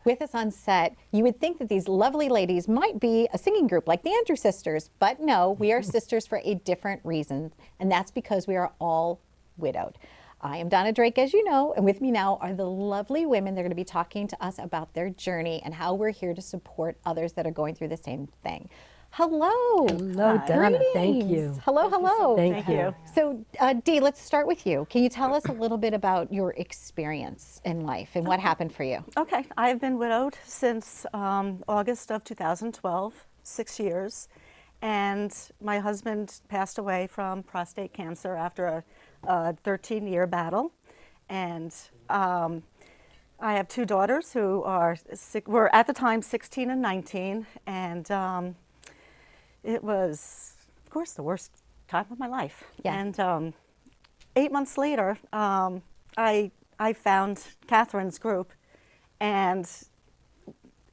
With us on set, you would think that these lovely ladies might be a singing group like the Andrew Sisters, but no, we are sisters for a different reason, and that's because we are all widowed. I am Donna Drake, as you know, and with me now are the lovely women. They're going to be talking to us about their journey and how we're here to support others that are going through the same thing. Hello. Hello, Donna. Thank you. Hello, hello. Thank you. So, Dee, let's start with you. Can you tell us a little bit about your experience in life and what happened for you? Okay, I've been widowed since August of 2012, 6 years, and my husband passed away from prostate cancer after a 13-year battle, and I have two daughters who were at the time 16 and 19, and it was, of course, the worst time of my life. Yeah. And 8 months later, I found Catherine's group, and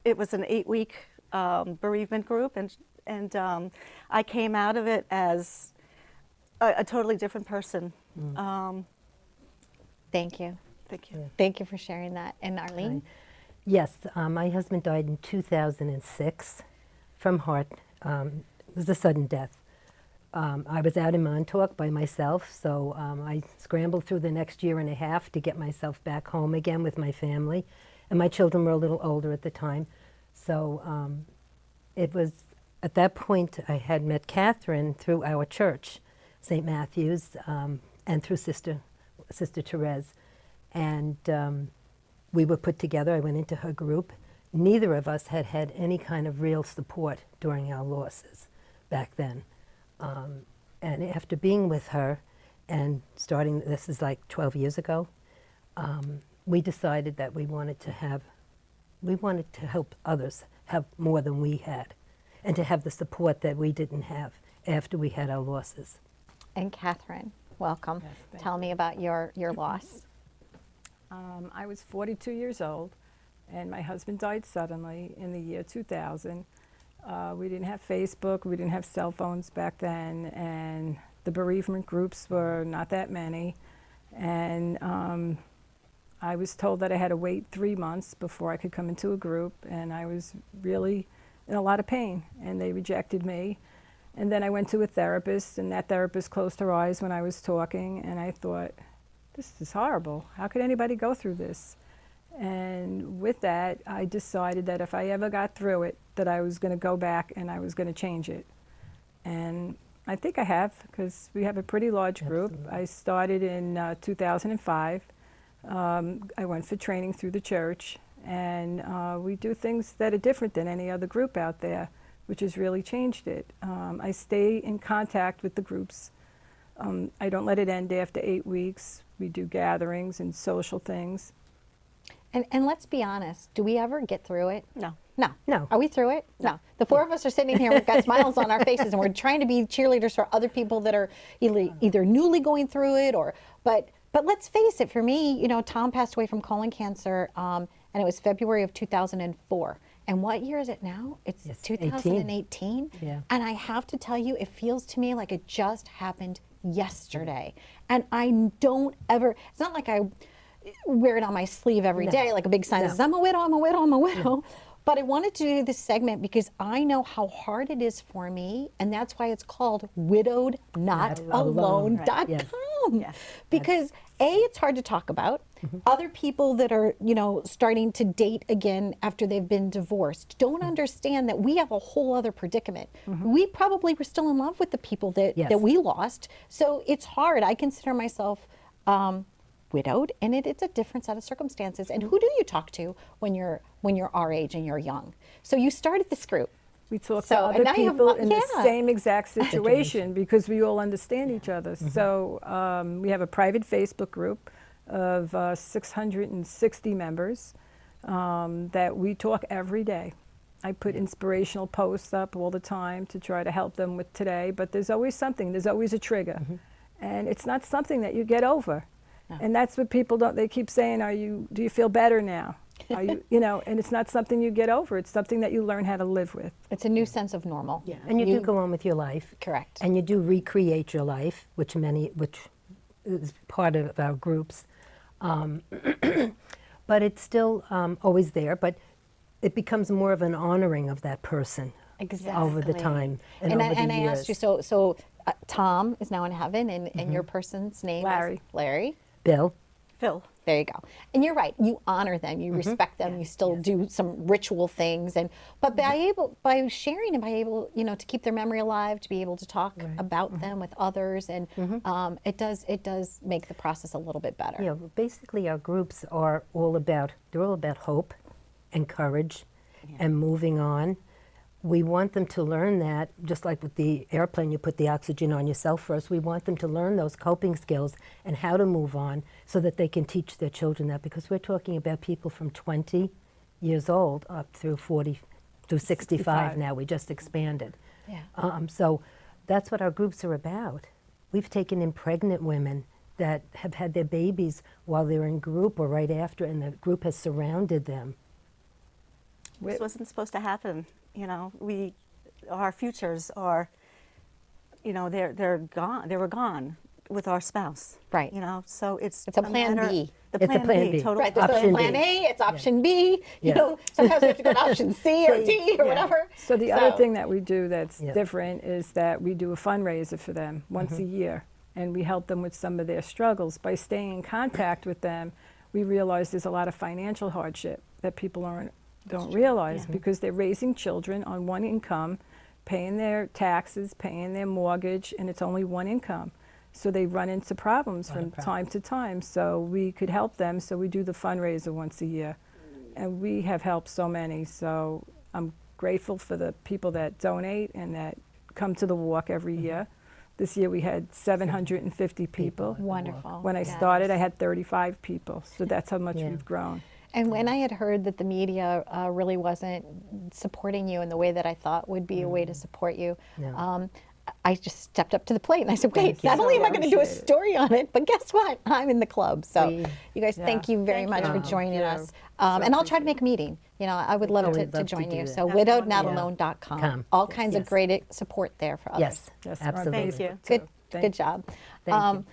it was an 8-week bereavement group, and I came out of it as a totally different person. Thank you. Thank you. Thank you for sharing that. And Arlene? Yes, my husband died in 2006 from heart. It was a sudden death. I was out in Montauk by myself, so I scrambled through the next year and a half to get myself back home again with my family. And my children were a little older at the time. So it was, at that point, I had met Catherine through our church, St. Matthew's, and through Sister Therese. And we were put together. I went into her group. Neither of us had had any kind of real support during our losses back then. And after being with her and starting, this is like 12 years ago, we decided that we wanted to help others have more than we had, and to have the support that we didn't have after we had our losses. And Catherine, welcome. Yes, Tell me about your loss. I was 42 years old, and my husband died suddenly in the year 2000. We didn't have Facebook, we didn't have cell phones back then, and the bereavement groups were not that many. And I was told that I had to wait 3 months before I could come into a group, and I was really in a lot of pain, and they rejected me. And then I went to a therapist, and that therapist closed her eyes when I was talking, and I thought, this is horrible. How could anybody go through this? And with that, I decided that if I ever got through it, that I was going to go back and I was going to change it. And I think I have, because we have a pretty large group. I started in 2005. I went for training through the church, and we do things that are different than any other group out there, which has really changed it. I stay in contact with the groups. I don't let it end after 8 weeks. We do gatherings and social things. And let's be honest, do we ever get through it? No. No. No. Are we through it? No. The four of us are sitting here, we've got smiles on our faces, and we're trying to be cheerleaders for other people that are either newly going through it, but let's face it, for me, Tom passed away from colon cancer, and it was February of 2004. And what year is it now? It's 2018. Yeah. And I have to tell you, it feels to me like it just happened yesterday. And I don't ever, it's not like I wear it on my sleeve every day, like a big sign that says, I'm a widow, I'm a widow, I'm a widow. But I wanted to do this segment because I know how hard it is for me, and that's why it's called widowednotalone.com. Yes. Yes. Because it's hard to talk about. Other people that are, starting to date again after they've been divorced don't understand that we have a whole other predicament. We probably were still in love with the people that we lost. So it's hard. I consider myself widowed, and it's a different set of circumstances. And who do you talk to when you're our age and you're young? So you started this group. We talk to other people in the same exact situation because we all understand each other. So we have a private Facebook group of 660 members that we talk every day. I put inspirational posts up all the time to try to help them with today, but there's always something, there's always a trigger. And it's not something that you get over. And that's what people don't, they keep saying, do you feel better now? Are you, and it's not something you get over. It's something that you learn how to live with. It's a new sense of normal. Yeah. And you do go on with your life. Correct. And you do recreate your life, which is part of our groups. But it's still always there. But it becomes more of an honoring of that person over the time and over the I years. asked you, so Tom is now in heaven, and your person's name Larry. is Larry. Bill, Phil. There you go. And you're right. You honor them. You respect them. You still do some ritual things, but by sharing and by able, to keep their memory alive, to be able to talk about them with others, and it does make the process a little bit better. yeah, basically our groups are all about hope and courage and moving on. We want them to learn that, just like with the airplane, you put the oxygen on yourself first. We want them to learn those coping skills and how to move on so that they can teach their children that, because we're talking about people from 20 years old up through 40, through 65 now. We just expanded. Yeah. So that's what our groups are about. We've taken in pregnant women that have had their babies while they're in group or right after, and the group has surrounded them. This wasn't supposed to happen. Our futures are, they're gone. They were gone with our spouse. Right. So it's a plan matter- B. The It's a plan B. Totally. Right, there's Option plan B. A, it's option B. Yeah. Sometimes we have to go to option C or D or whatever. So the other thing that we do that's Yeah. different is that we do a fundraiser for them once a year, and we help them with some of their struggles. By staying in contact with them, we realize there's a lot of financial hardship that people don't realize because they're raising children on one income, paying their taxes, paying their mortgage, and it's only one income. So they run into problems from time to time. So we could help them. So we do the fundraiser once a year. And we have helped so many. So I'm grateful for the people that donate and that come to the walk every year. This year we had 750 people. Wonderful. When I started, I had 35 people. So that's how much we've grown. And when I had heard that the media really wasn't supporting you in the way that I thought would be a way to support you, I just stepped up to the plate and I said, wait, not only am I going to do a story on it, but guess what? I'm in the club. So you guys, thank you very much for joining us. And I'll try to make a meeting. I would love to join you. So widowednotalone.com. All kinds of great support there for others. Yes, Yes, we're on absolutely. Thank you. Good job. Thank you.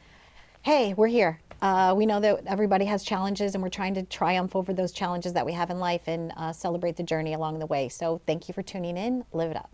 Hey, we're here. We know that everybody has challenges, and we're trying to triumph over those challenges that we have in life and celebrate the journey along the way. So thank you for tuning in. Live it up.